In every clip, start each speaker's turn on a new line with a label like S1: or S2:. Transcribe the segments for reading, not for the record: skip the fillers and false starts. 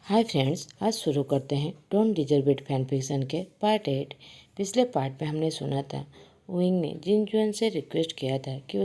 S1: Hi friends, आज शुरू करते हैं don't deserve it fan fiction के पार्ट 8। पिछले पार्ट में हमने सुना था विंग ने जिनजुआन से रिक्वेस्ट किया था कि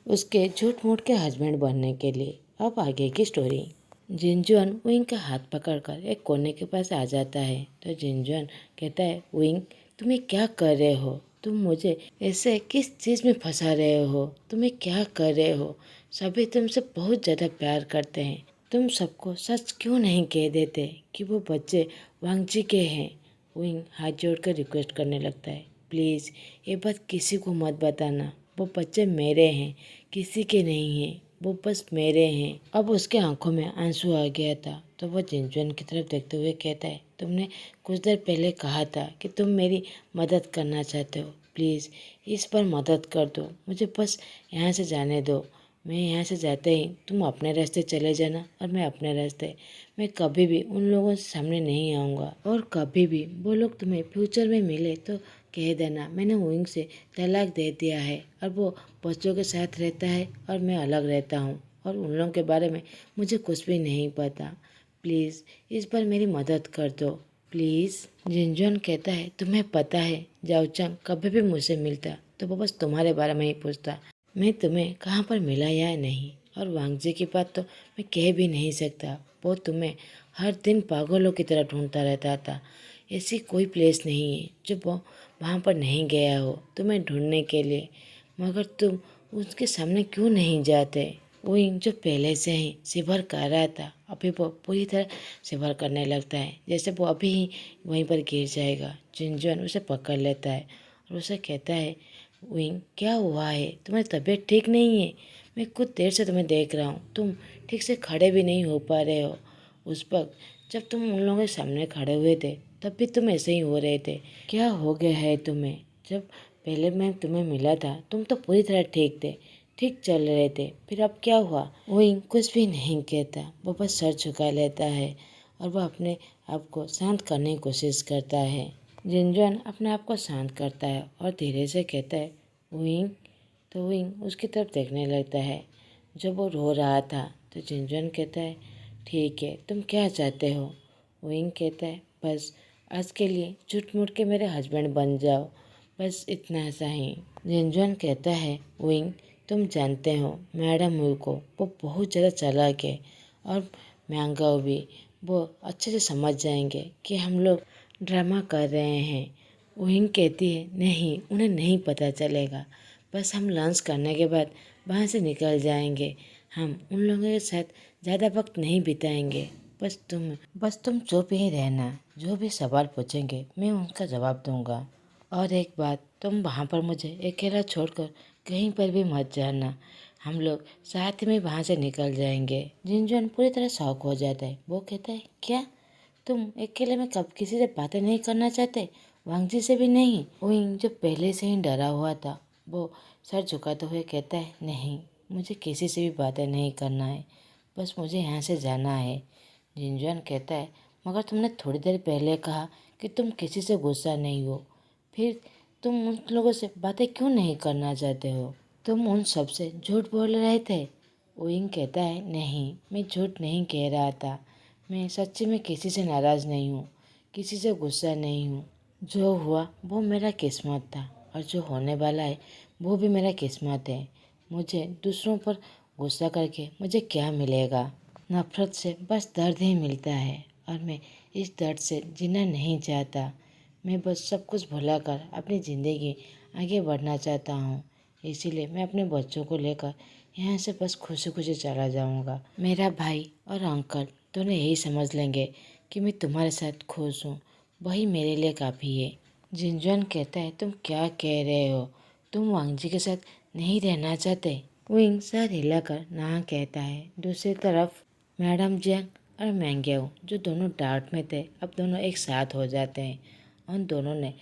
S1: उसके झूठ मूठ के हस्बैंड बनने के लिए। अब आगे की स्टोरी। जिनजुआन विंग का हाथ पकड़कर एक कोने के पास आ जाता है तो जिनजुआन कहता है, विंग तुम्हें क्या कर रहे हो? तुम मुझे ऐसे किस चीज़ में फंसा रहे हो? तुम्हें क्या कर रहे हो? सभी तुमसे बहुत ज़्यादा प्यार करते हैं। तुम सबको सच क्यों नहीं कह देते कि वो बच्चे वांगजी के हैं? विंग हाथ जोड़कर रिक्वेस्ट करने लगता है, प्लीज़ ये बात किसी को मत बताना। वो बच्चे मेरे हैं, किसी के नहीं हैं। वो बस मेरे हैं। अब उसके आंखों में आंसू आ गया था तो वो जिनजुआन की तरफ देखते हुए कहता है, तुमने कुछ देर पहले कहा था कि तुम मेरी मदद करना चाहते हो। प्लीज़ इस पर मदद कर दो। मुझे बस यहाँ से जाने दो। मैं यहाँ से जाते ही तुम अपने रास्ते चले जाना और मैं अपने रास्ते। मैं कभी भी उन लोगों के सामने नहीं आऊँगा और कभी भी वो लोग तुम्हें फ्यूचर में मिले तो कह देना मैंने विंग से तलाक दे दिया है और वो बच्चों के साथ रहता है और मैं अलग रहता हूँ और उन लोगों के बारे में मुझे कुछ भी नहीं पता। प्लीज़ इस बार मेरी मदद कर दो प्लीज़। जिनजुआन कहता है, तुम्हें पता है जाओ चंग कभी भी मुझसे मिलता तो वो बस तुम्हारे बारे में ही पूछता। मैं तुम्हें कहाँ पर मिला या नहीं। और वांगजी की बात तो मैं कह भी नहीं सकता। वो तुम्हें हर दिन पागलों की तरह ढूंढता रहता था। ऐसी कोई प्लेस नहीं है जो वो वहाँ पर नहीं गया हो तुम्हें ढूंढने के लिए। मगर तुम उसके सामने क्यों नहीं जाते? विंग जो पहले से ही शिवर कर रहा था अभी वो पूरी तरह शिवर करने लगता है, जैसे वो अभी ही वहीं पर गिर जाएगा। जिनजुआन उसे पकड़ लेता है और उसे कहता है, विंग क्या हुआ है? तुम्हारी तबीयत ठीक नहीं है? मैं कुछ देर से तुम्हें देख रहा हूँ, तुम ठीक से खड़े भी नहीं हो पा रहे हो। उस वक्त जब तुम उन लोगों के सामने खड़े हुए थे तब भी तुम ऐसे ही हो रहे थे। क्या हो गया है तुम्हें? जब पहले मैं तुम्हें मिला था तुम तो पूरी तरह ठीक थे, ठीक चल रहे थे, फिर अब क्या हुआ? विंग कुछ भी नहीं कहता, वो बस सर झुका लेता है और वह अपने आप को शांत करने की कोशिश करता है। जिनजुआन अपने आप को शांत करता है और धीरे से कहता है, विंग। तो विंग उसकी तरफ देखने लगता है जब वो रो रहा था। तो जिनजुआन कहता है, ठीक है तुम क्या चाहते हो? विंग कहता है, बस आज के लिए झूठ मूठ के मेरे हस्बैंड बन जाओ, बस इतना सा ही। जिनजुआन कहता है, विंग तुम जानते हो मैडम वू को वो बहुत ज़्यादा चालाक है और महंगा भी। वो अच्छे से समझ जाएंगे कि हम लोग ड्रामा कर रहे हैं। विंग कहती है, नहीं उन्हें नहीं पता चलेगा। बस हम लंच करने के बाद वहाँ से निकल जाएंगे। हम उन लोगों के साथ ज़्यादा वक्त नहीं बिताएंगे। बस तुम चुप ही रहना। जो भी सवाल पूछेंगे मैं उनका जवाब दूंगा। और एक बात, तुम वहाँ पर मुझे अकेला छोड़कर कहीं पर भी मत जाना। हम लोग साथ में वहाँ से निकल जाएंगे। जिनजुआन पूरी तरह शॉक हो जाता है। वो कहता है, क्या तुम अकेले में कब किसी से बातें नहीं करना चाहते? वांगजी से भी नहीं? विंग जो पहले से ही डरा हुआ था वो सर झुकाते हुए कहता है, नहीं मुझे किसी से भी बातें नहीं करना है, बस मुझे यहाँ से जाना है। जिनजुआन कहता है, मगर तुमने थोड़ी देर पहले कहा कि तुम किसी से गुस्सा नहीं हो, फिर तुम उन लोगों से बातें क्यों नहीं करना चाहते हो? तुम उन सब से झूठ बोल रहे थे। विंग कहता है, नहीं मैं झूठ नहीं कह रहा था। मैं सच्ची में किसी से नाराज़ नहीं हूँ, किसी से गुस्सा नहीं हूँ। जो हुआ वो मेरा किस्मत था और जो होने वाला है वो भी मेरा किस्मत है। मुझे दूसरों पर गुस्सा करके मुझे क्या मिलेगा? नफ़रत से बस दर्द ही मिलता है और मैं इस दर्द से जीना नहीं चाहता। मैं बस सब कुछ भुलाकर अपनी ज़िंदगी आगे बढ़ना चाहता हूँ। इसीलिए मैं अपने बच्चों को लेकर यहाँ से बस खुशी खुशी चला जाऊँगा। मेरा भाई और अंकल दोनों यही समझ लेंगे कि मैं तुम्हारे साथ खुश हूँ, वही मेरे लिए काफ़ी है। जिनजुआन कहता है, तुम क्या कह रहे हो? तुम वांगजी के साथ नहीं रहना चाहते? विंग सर हिलाकर ना कहता है। दूसरी तरफ मैडम जियांग और मैंग्याओ जो दोनों डाउट में थे अब दोनों एक साथ हो जाते हैं। उन दोनों ने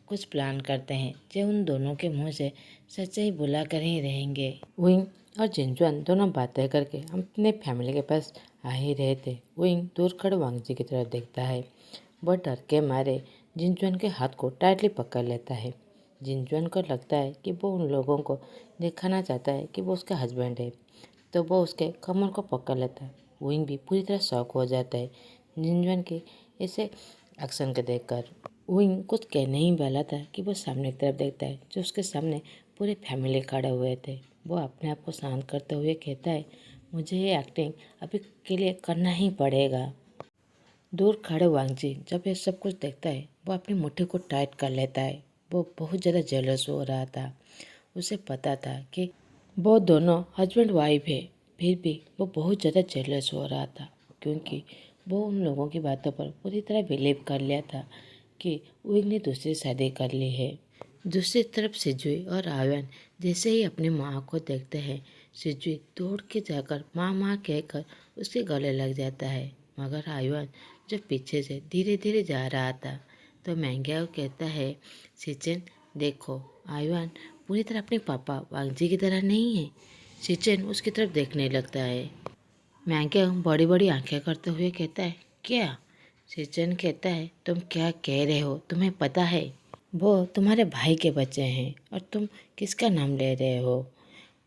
S1: कुछ प्लान करते हैं जो उन दोनों के मुंह से सच्चाई बुला कर ही रहेंगे। विंग और जिनजुआन दोनों बातें करके अपने फैमिली के पास आ ही रहे थे। विंग दूर खड़े वांगजी की तरफ देखता है। वह डर के मारे जिनजुआन के हाथ को टाइटली पकड़ लेता है। जिनजुआन को लगता है कि वो उन लोगों को दिखाना चाहता है कि वो उसका हस्बैंड है, तो वो उसके कमर को पकड़ लेता है। विंग भी पूरी तरह शॉक हो जाता है। जिनजुआन के ऐसे एक्शन को देखकर विंग कुछ कहने ही वाला था कि वो सामने की तरफ देखता है जो उसके सामने पूरे फैमिली खड़े हुए थे। वो अपने आप को शांत करते हुए कहता है, मुझे ये एक्टिंग अभी के लिए करना ही पड़ेगा। दूर खड़े वांगजी जब ये सब कुछ देखता है वो अपनी मुट्ठी को टाइट कर लेता है। वो बहुत ज़्यादा जेलस हो रहा था। उसे पता था कि वो दोनों हस्बैंड वाइफ है, फिर भी वो बहुत ज़्यादा जेलस हो रहा था क्योंकि वो उन लोगों की बातों पर पूरी तरह बिलीव कर लिया था कि विंग ने दूसरी शादी कर ली है। दूसरी तरफ सिजुई और आयन जैसे ही अपनी माँ को देखते हैं, सिजुई दौड़ के जाकर माँ माँ कहकर उसके गले लग जाता है। मगर आयन जब पीछे से धीरे धीरे जा रहा था तो मैंग्याओ कहता है, सिचेन देखो, आयन पूरी तरह अपने पापा वांगजी की तरह नहीं है। सिचेन उसकी तरफ देखने लगता है। मैंग्याओ बड़ी बड़ी आंखें करते हुए कहता है, क्या? सिचेन कहता है, तुम क्या कह रहे हो? तुम्हें पता है वो तुम्हारे भाई के बच्चे हैं और तुम किसका नाम ले रहे हो?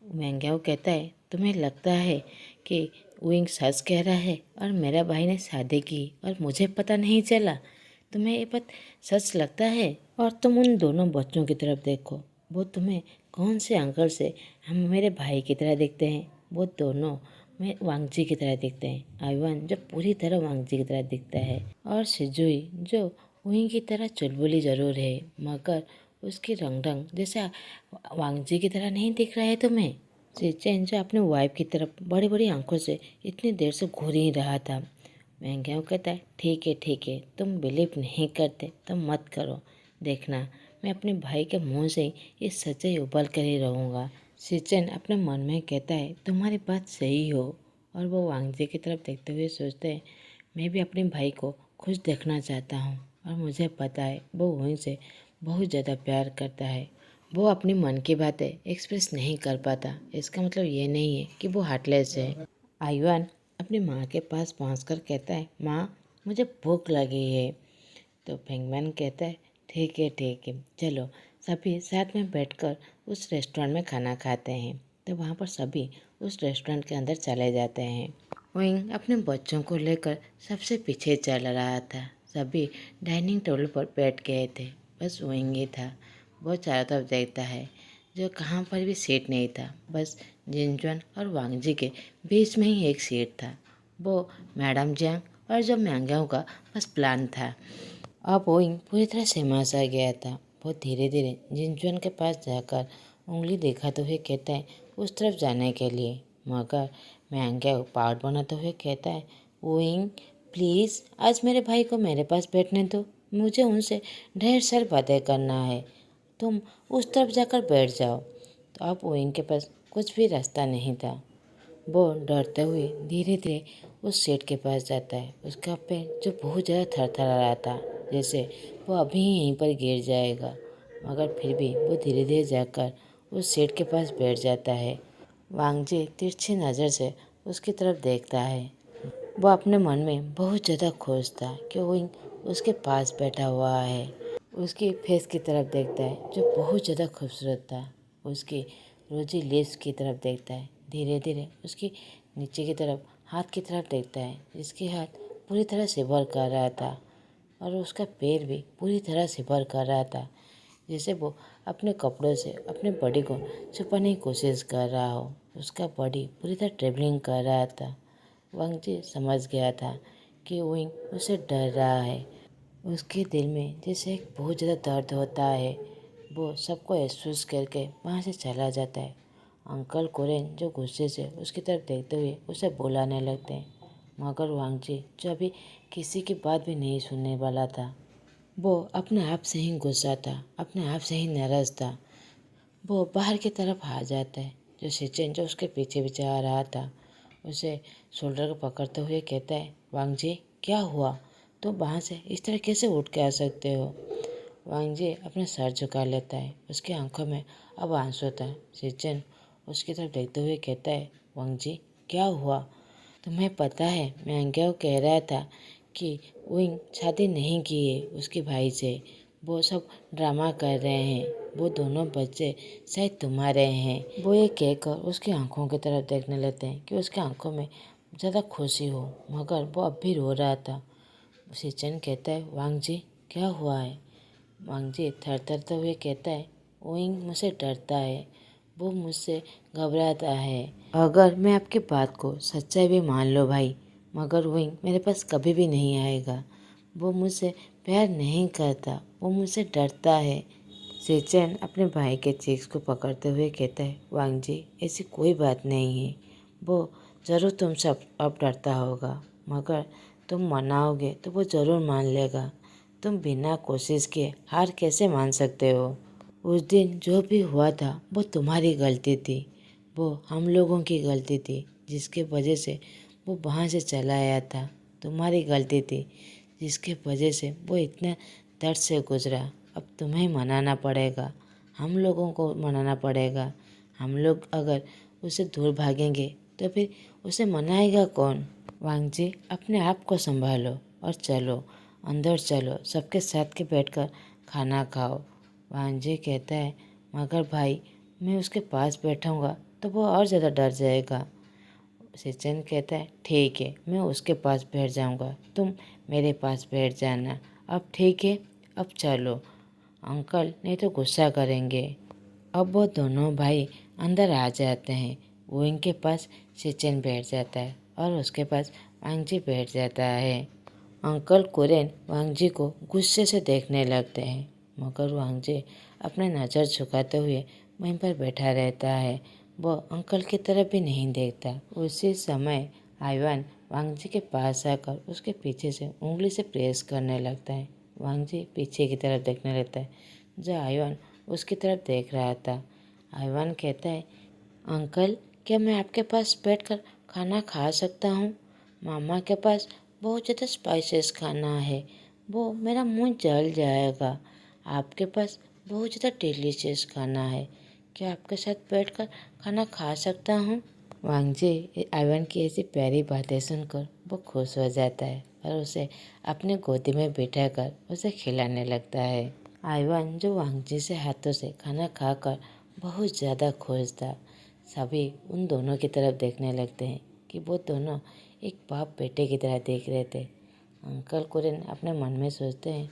S1: मैंग्याओ कहता है, तुम्हें लगता है कि विंग सच कह रहा है और मेरा भाई ने शादी की और मुझे पता नहीं चला? तुम्हें ये बात सच लगता है? और तुम उन दोनों बच्चों की तरफ देखो, वो तुम्हें कौन से अंकल से हम मेरे भाई की तरह दिखते हैं? वो दोनों मैं वांगजी की तरह दिखते हैं। आयवन जो पूरी तरह वांगजी की तरह दिखता है और सिजुई जो विंग की तरह चुलबुली जरूर है मगर उसकी रंग जैसा वांगजी की तरह नहीं दिख रहा है तुम्हें? सिचेन जो अपने वाइफ की तरफ बड़ी बड़ी आंखों से इतनी देर से घूर ही रहा था। मैंग्याओ कहता है, ठीक है, तुम बिलीव नहीं करते तो मत करो, देखना मैं अपने भाई के मुंह से ही ये सच्चाई उबल कर ही रहूँगा। सिचेन अपने मन में कहता है, तुम्हारी बात सही हो। और वो वांगजी की तरफ देखते हुए सोचते हैं, मैं भी अपने भाई को खुश देखना चाहता हूँ और मुझे पता है वो वहीं से बहुत ज़्यादा प्यार करता है। वो अपने मन की बातें एक्सप्रेस नहीं कर पाता, इसका मतलब ये नहीं है कि वो हार्टलेस है। आयवान अपनी माँ के पास पहुंचकर कहता है, माँ मुझे भूख लगी है। तो पेंगुइन कहता है, ठीक है, चलो सभी साथ में बैठकर उस रेस्टोरेंट में खाना खाते हैं। तो वहाँ पर सभी उस रेस्टोरेंट के अंदर चले जाते हैं। विंग अपने बच्चों को लेकर सबसे पीछे चल रहा था। सभी डाइनिंग टेबल पर बैठ गए थे, बस विंग ही था। वो चारों तरफ देखता है, जो कहाँ पर भी सीट नहीं था, बस जिनजुआन और वांगजी के बीच में ही एक सीट था। वो मैडम जियांग और जो मैंग्याओ का बस प्लान था। अब विंग पूरी तरह सहमा सा गया था। वो धीरे धीरे जिनजुआन के पास जाकर उंगली दिखाते हुए कहता है उस तरफ जाने के लिए, मगर मैंग्याओ पाउट बनाते हुए कहता है, विंग प्लीज़ आज मेरे भाई को मेरे पास बैठने दो, मुझे उनसे ढेर सारी बातें करना है, तुम उस तरफ जाकर बैठ जाओ। तो अब विंग के पास कुछ भी रास्ता नहीं था। वो डरते हुए धीरे धीरे उस शेड के पास जाता है। उसका पैर जो बहुत ज़्यादा थरथरा रहा था, जैसे वो अभी ही यहीं पर गिर जाएगा, मगर फिर भी वो धीरे धीरे जाकर उस शेड के पास बैठ जाता है। वांगजी तिरछी नज़र से उसकी तरफ देखता है। वो अपने मन में बहुत ज़्यादा खुश था कि विंग उसके पास बैठा हुआ है। उसकी फेस की तरफ देखता है जो बहुत ज़्यादा खूबसूरत था। उसकी रोजी लिप्स की तरफ देखता है। धीरे धीरे उसकी नीचे की तरफ हाथ की तरफ देखता है, जिसके हाथ पूरी तरह से भर कर रहा था और उसका पैर भी पूरी तरह से भर कर रहा था, जैसे वो अपने कपड़ों से अपने बॉडी को छुपाने की कोशिश कर रहा हो। उसका बॉडी पूरी तरह ट्रेवलिंग कर रहा था। वांगजी समझ गया था कि विंग उसे डर रहा है। उसके दिल में जैसे एक बहुत ज़्यादा दर्द होता है। वो सबको महसूस करके वहाँ से चला जाता है। अंकल कोरेन जो गुस्से से उसकी तरफ देखते हुए उसे बुलाने लगते हैं, मगर वांगजी जो अभी किसी की बात भी नहीं सुनने वाला था, वो अपने आप से ही गुस्सा था, अपने आप से ही नाराज़ था। वो बाहर की तरफ आ जाता है। जो सिचेन जो उसके पीछे पीछे आ रहा था उसे शोल्डर को पकड़ते हुए कहता है, वांगजी क्या हुआ? तो वहाँ से इस तरह कैसे उठ के आ सकते हो? वांगजी अपना सर झुका लेता है। उसकी आंखों में अब आंसू था। सिचेन उसकी तरफ देखते हुए कहता है, वांगजी क्या हुआ? तुम्हें पता है मैंग्याओ कह रहा था कि विंग शादी नहीं की है उसके भाई से, वो सब ड्रामा कर रहे हैं, वो दोनों बच्चे शायद तुम्हारे हैं। वो ये कहकर उसकी आंखों की तरफ देखने लगते हैं कि उसकी आंखों में ज़्यादा खुशी हो, मगर वो अब भी रो रहा था। सेचन कहता है, वांग जी क्या हुआ है? वांग जी थरथरते हुए कहता है, ओइंग मुझसे डरता है, वो मुझसे घबराता है। अगर मैं आपकी बात को सच्चाई भी मान लो भाई, मगर ओइंग मेरे पास कभी भी नहीं आएगा। वो मुझसे प्यार नहीं करता, वो मुझसे डरता है। सेचन अपने भाई के चीक्स को पकड़ते हुए कहता है, वांग जी ऐसी कोई बात नहीं है, वो ज़रूर तुमसे अब डरता होगा, मगर तुम मनाओगे तो वो ज़रूर मान लेगा। तुम बिना कोशिश किए हार कैसे मान सकते हो? उस दिन जो भी हुआ था वो तुम्हारी गलती थी, वो हम लोगों की गलती थी, जिसके वजह से वो वहाँ से चला आया था। तुम्हारी गलती थी, जिसके वजह से वो इतना दर्द से गुजरा। अब तुम्हें मनाना पड़ेगा, हम लोगों को मनाना पड़ेगा। हम लोग अगर उसे दूर भागेंगे तो फिर उसे मनाएगा कौन? वांग जी अपने आप को संभालो और चलो, अंदर चलो, सबके साथ के बैठकर खाना खाओ। वांग जी कहता है, मगर भाई मैं उसके पास बैठाऊंगा तो वो और ज़्यादा डर जाएगा। सेचन कहता है, ठीक है मैं उसके पास बैठ जाऊंगा, तुम मेरे पास बैठ जाना। अब ठीक है, अब चलो, अंकल नहीं तो गुस्सा करेंगे। अब वो दोनों भाई अंदर आ जाते हैं। वो इनके पास सेचन बैठ जाता है और उसके पास वांगजी बैठ जाता है। अंकल कुरेन वांगजी को गुस्से से देखने लगते हैं, मगर वांगजी अपने नज़र झुकाते हुए वहीं पर बैठा रहता है। वो अंकल की तरफ भी नहीं देखता। उसी समय आइवान वांगजी के पास आकर उसके पीछे से उंगली से प्रेस करने लगता है। वांगजी पीछे की तरफ देखने लगता है, जो आइवान उसकी तरफ देख रहा था। आइवान कहता है, अंकल क्या मैं आपके पास बैठकर खाना खा सकता हूँ? मामा के पास बहुत ज़्यादा स्पाइसेस खाना है, वो मेरा मुंह जल जाएगा। आपके पास बहुत ज़्यादा डिलीशियस खाना है, क्या आपके साथ बैठकर खाना खा सकता हूँ? वांगजी आइवान की ऐसी प्यारी बातें सुनकर वो खुश हो जाता है और उसे अपने गोदी में बिठाकर उसे खिलाने लगता है। आइवान जो वांगजी से हाथों से खाना खाकर बहुत ज़्यादा खुश था। सभी उन दोनों की तरफ देखने लगते हैं कि वो दोनों एक बाप बेटे की तरह देख रहे थे। अंकल कुरिन अपने मन में सोचते हैं,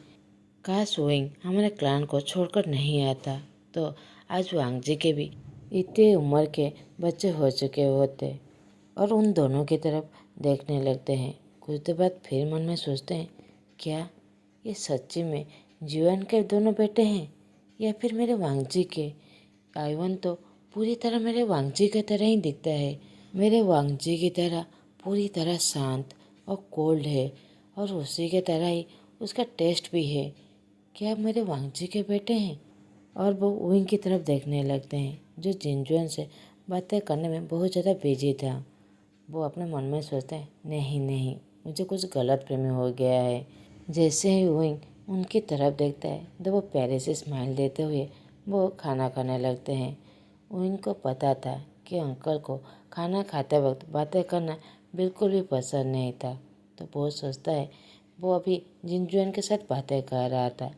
S1: काश वोइंग हमारे क्लान को छोड़कर नहीं आता तो आज वांगजी के भी इतने उम्र के बच्चे हो चुके होते। और उन दोनों की तरफ देखने लगते हैं। कुछ देर बाद फिर मन में सोचते हैं, क्या ये सच्ची में जीवन के दोनों बेटे हैं या फिर मेरे वांगजी के? आइवन तो पूरी तरह मेरे वांगजी की तरह ही दिखता है, मेरे वांगजी की तरह पूरी तरह शांत और कोल्ड है, और उसी के तरह ही उसका टेस्ट भी है। क्या मेरे वांगजी के बेटे हैं? और वो विंग की तरफ देखने लगते हैं, जो जिनजुआन से बातें करने में बहुत ज़्यादा बिजी था। वो अपने मन में सोचते हैं, नहीं नहीं, मुझे कुछ गलत फहमी हो गया है। जैसे ही विंग उनकी तरफ देखता है तो वो प्यारे से स्माइल देते हुए वो खाना खाने लगते हैं। विंग को पता था कि अंकल को खाना खाते वक्त बातें करना बिल्कुल भी पसंद नहीं था, तो वो सोचता है वो अभी जिनजुआन के साथ बातें कर रहा था,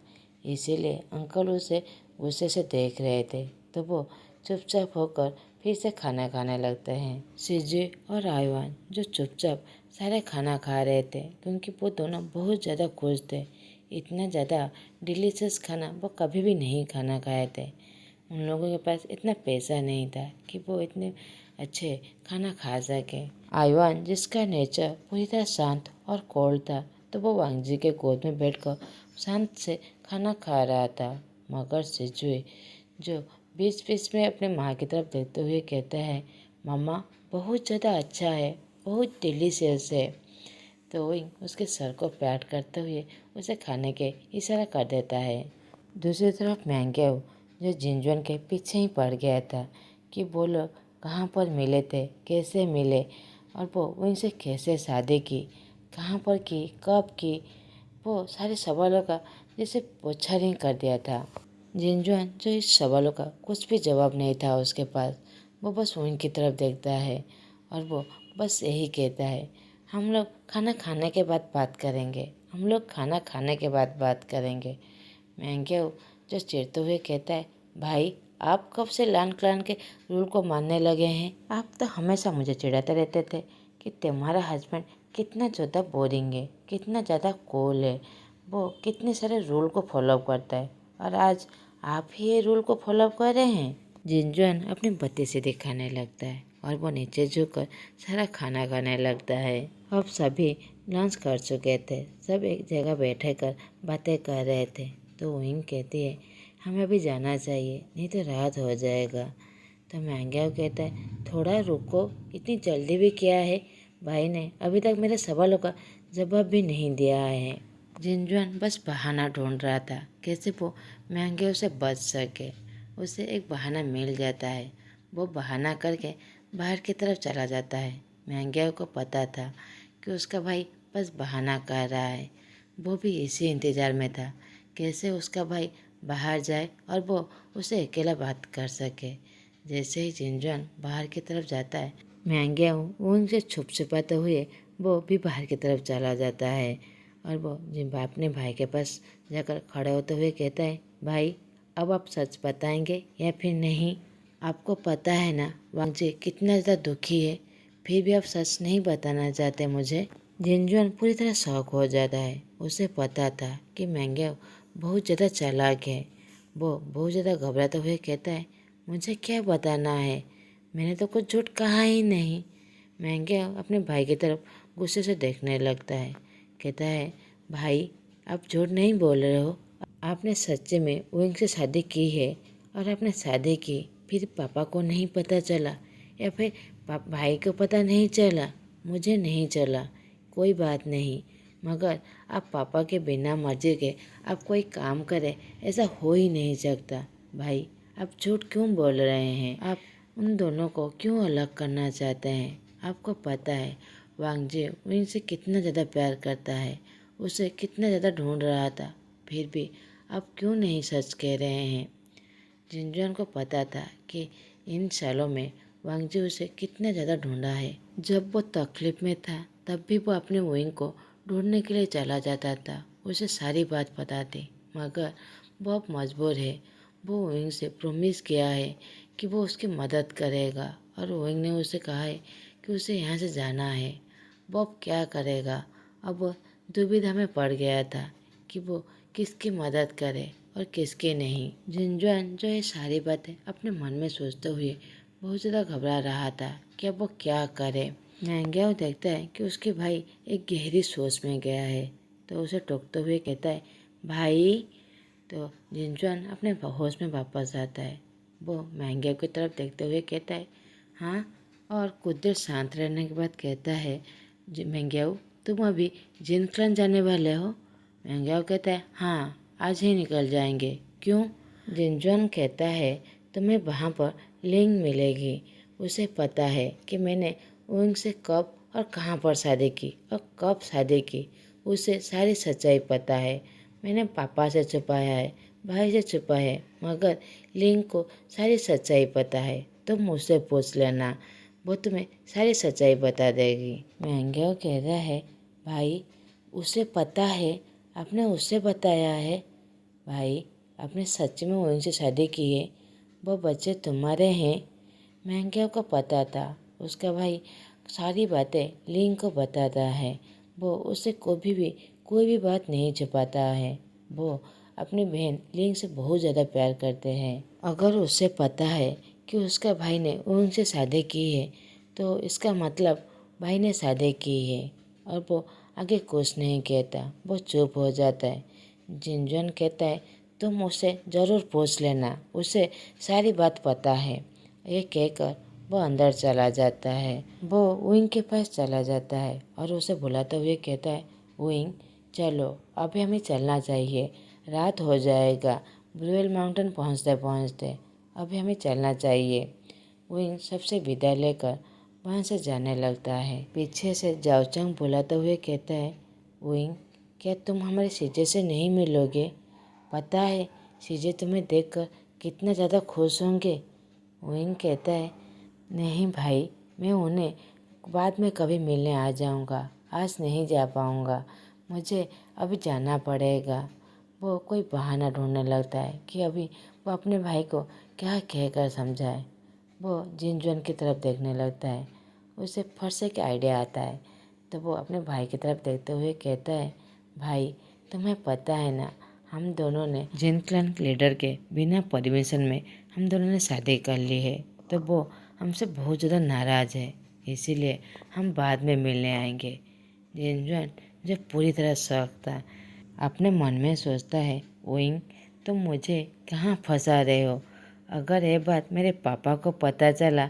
S1: इसीलिए अंकल उसे गुस्से से देख रहे थे, तो वो चुपचाप होकर फिर से खाना खाने लगते हैं। सिजे और आइवान जो चुपचाप सारे खाना खा रहे थे, क्योंकि वो दोनों बहुत ज़्यादा खुश थे। इतना ज़्यादा डिलीशियस खाना वो कभी भी नहीं खाना खाए थे। उन लोगों के पास इतना पैसा नहीं था कि वो इतने अच्छे खाना खा सके। आइवान जिसका नेचर पूरी तरह शांत और कोल्ड था, तो वो वांगजी के गोद में बैठकर शांत से खाना खा रहा था। मगर सिजुए जो बीच बीच में अपने माँ की तरफ देखते हुए कहता है, मम्मा बहुत ज़्यादा अच्छा है, बहुत डिलीशियस है, तो वही उसके सर को पैट करते हुए उसे खाने के इशारा कर देता है। दूसरी तरफ मैंगेव जो जिनजुआन के पीछे ही पड़ गया था कि वो लोग कहाँ पर मिले थे, कैसे मिले, और वो उनसे कैसे शादी की, कहाँ पर की, कब की, वो सारे सवालों का जैसे पोछारिंग कर दिया था। जिनजुआन जो इस सवालों का कुछ भी जवाब नहीं था उसके पास, वो बस उनकी तरफ देखता है और वो बस यही कहता है, हम लोग खाना खाने के बाद बात करेंगे, हम लोग खाना खाने के बाद बात करेंगे। मैंगेव जो चिढ़ते हुए कहता है, भाई आप कब से लान क्लान के रूल को मानने लगे हैं? आप तो हमेशा मुझे चिढ़ाते रहते थे कि तुम्हारा हस्बैंड कितना ज़्यादा बोरिंग है, कितना ज़्यादा कूल है, वो कितने सारे रूल को फॉलो करता है और आज आप ही ये रूल को फॉलो कर रहे हैं। जिनजुआन अपने पति से दिखाने लगता है और वो नीचे झुककर सारा खाना खाने लगता है। अब सभी लंच कर चुके थे, सब एक जगह बैठे कर बातें कर रहे थे। तो विंग कहती है हमें अभी जाना चाहिए, नहीं तो रात हो जाएगा। तो मैंग्याओ कहता है थोड़ा रुको, इतनी जल्दी भी क्या है, भाई ने अभी तक मेरे सवालों का जवाब भी नहीं दिया है। जिनजुआन बस बहाना ढूंढ रहा था कैसे वो मैंग्याओ से बच सके। उसे एक बहाना मिल जाता है, वो बहाना करके बाहर की तरफ चला जाता है। मैंग्याओ को पता था कि उसका भाई बस बहाना कर रहा है, वो भी इसी इंतज़ार में था कैसे उसका भाई बाहर जाए और वो उसे अकेला बात कर सके। जैसे ही जिनजुआन बाहर की तरफ जाता है, मैंग्याओ उनसे छुप छुपाते हुए वो भी बाहर की तरफ चला जाता है और वो अपने भाई के पास जाकर खड़े होते हुए कहता है भाई अब आप सच बताएंगे या फिर नहीं। आपको पता है ना वांगजी कितना ज़्यादा दुखी है, फिर भी आप सच नहीं बताना चाहते मुझे। जिनजुआन पूरी तरह शॉक हो जाता है। उसे पता था कि मैंग्याओ बहुत ज़्यादा चालाक है। वो बहुत ज़्यादा घबराते हुए कहता है मुझे क्या बताना है, मैंने तो कुछ झूठ कहा ही नहीं। मैंग्याओ अपने भाई की तरफ गुस्से से देखने लगता है, कहता है भाई आप झूठ नहीं बोल रहे हो, आपने सच्चे में विंग से शादी की है और आपने शादी की फिर पापा को नहीं पता चला या फिर भाई को पता नहीं चला, मुझे नहीं चला, कोई बात नहीं, मगर आप पापा के बिना मर्जी के आप कोई काम करें ऐसा हो ही नहीं सकता। भाई आप झूठ क्यों बोल रहे हैं, आप उन दोनों को क्यों अलग करना चाहते हैं। आपको पता है वांगजी विंग से कितना ज़्यादा प्यार करता है, उसे कितना ज़्यादा ढूंढ रहा था, फिर भी आप क्यों नहीं सच कह रहे हैं। जिनजुआन को पता था कि इन सालों में वांगजी उसे कितना ज़्यादा ढूंढा है। जब वो तकलीफ में था तब भी वो अपने विंग को ढूंढने के लिए चला जाता था, उसे सारी बात पता थी, मगर वो अब मजबूर है। वो विंग से प्रॉमिस किया है कि वो उसकी मदद करेगा और विंग ने उसे कहा है कि उसे यहाँ से जाना है। वो अब क्या करेगा, अब वो दुविधा में पड़ गया था कि वो किसकी मदद करे और किसकी नहीं। जिनजुआन जो ये सारी बातें अपने मन में सोचते हुए बहुत ज़्यादा घबरा रहा था कि अब वो क्या करे। मैंग्याओ देखता है कि उसके भाई एक गहरी सोच में गया है, तो उसे टोकते हुए कहता है भाई। तो जिनजुआन अपने होश में वापस आता है। वो मैंग्याओ की तरफ देखते हुए कहता है हाँ, और कुछ देर शांत रहने के बाद कहता है मैंग्याओ तुम अभी जिनक्लन जाने वाले हो। मैंग्याओ कहता है हाँ, आज ही निकल जाएंगे। क्यों? जिनजुआन कहता है तुम्हें वहाँ पर लिंग मिलेगी। उसे पता है कि मैंने विंग से कब और कहाँ पर शादी की और कब शादी की, उसे सारी सच्चाई पता है। मैंने पापा से छुपाया है, भाई से छुपाया है, मगर लिंग को सारी सच्चाई पता है। तुम मुझसे पूछ लेना, वो तुम्हें सारी सच्चाई बता देगी। मैंग्याओ कहता है भाई उसे पता है, आपने उससे बताया है। भाई आपने सच में उनसे शादी की है, वो बच्चे तुम्हारे हैं। मैंग्याओ को पता था उसका भाई सारी बातें लिंग को बताता है, वो उससे कोई भी बात नहीं छुपाता है। वो अपनी बहन लिंग से बहुत ज़्यादा प्यार करते हैं। अगर उसे पता है कि उसका भाई ने उनसे शादी की है तो इसका मतलब भाई ने शादी की है, और वो आगे कुछ नहीं कहता, वो चुप हो जाता है। जिनजुआन कहता है तुम उससे ज़रूर पूछ लेना, उसे सारी बात पता है। ये कहकर वो अंदर चला जाता है। वो विंग के पास चला जाता है और उसे बुलाते हुए कहता है विंग चलो अभी हमें चलना चाहिए, रात हो जाएगा ब्लूवेल माउंटेन पहुँचते पहुँचते, अभी हमें चलना चाहिए। विंग सबसे विदाई लेकर वहाँ से जाने लगता है। पीछे से जाओचंग बुलाते हुए कहता है विंग क्या तुम हमारे सीजे से नहीं मिलोगे, पता है सीजे तुम्हें देखकर कितना ज़्यादा खुश होंगे। विंग कहता है नहीं भाई, मैं उन्हें बाद में कभी मिलने आ जाऊंगा, आज नहीं जा पाऊंगा, मुझे अभी जाना पड़ेगा। वो कोई बहाना ढूंढने लगता है कि अभी वो अपने भाई को क्या कहकर समझाए। वो जिनजुआन की तरफ देखने लगता है, उसे फट से एक आइडिया आता है। तो वो अपने भाई की तरफ देखते हुए कहता है, भाई तुम्हें पता है ना, हम दोनों ने जिन क्लैन लीडर के बिना परमिशन में हम दोनों ने शादी कर ली है, तो वो हमसे बहुत ज़्यादा नाराज़ है, इसीलिए हम बाद में मिलने आएंगे। जिनजुआन जो पूरी तरह शौक था अपने मन में सोचता है, ओइंग तुम मुझे कहाँ फंसा रहे हो, अगर ये बात मेरे पापा को पता चला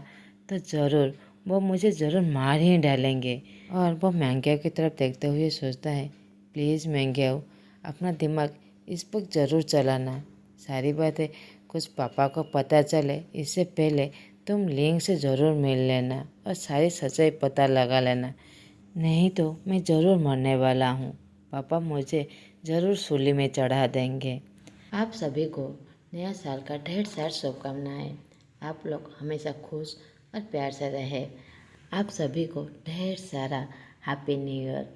S1: तो ज़रूर वो मुझे ज़रूर मार ही डालेंगे। और वो मैंग्याओ की तरफ देखते हुए सोचता है, प्लीज़ मैंग्याओ अपना दिमाग इस पर ज़रूर चलाना, सारी बातें कुछ पापा को पता चले इससे पहले तुम लिंग से ज़रूर मिल लेना और सारी सच्चाई पता लगा लेना, नहीं तो मैं ज़रूर मरने वाला हूँ, पापा मुझे ज़रूर सूली में चढ़ा देंगे। आप सभी को नया साल का ढेर सारी शुभकामनाएँ। आप लोग हमेशा खुश और प्यार से रहे। आप सभी को ढेर सारा happy new year.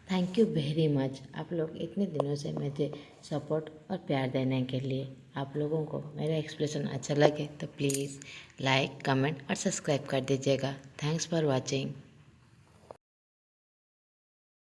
S1: Thank you very much, आप लोग इतने दिनों से मुझे सपोर्ट और प्यार देने के लिए। आप लोगों को मेरा एक्सप्रेशन अच्छा लगे तो प्लीज़ लाइक, कमेंट और सब्सक्राइब कर दीजिएगा। Thanks for watching.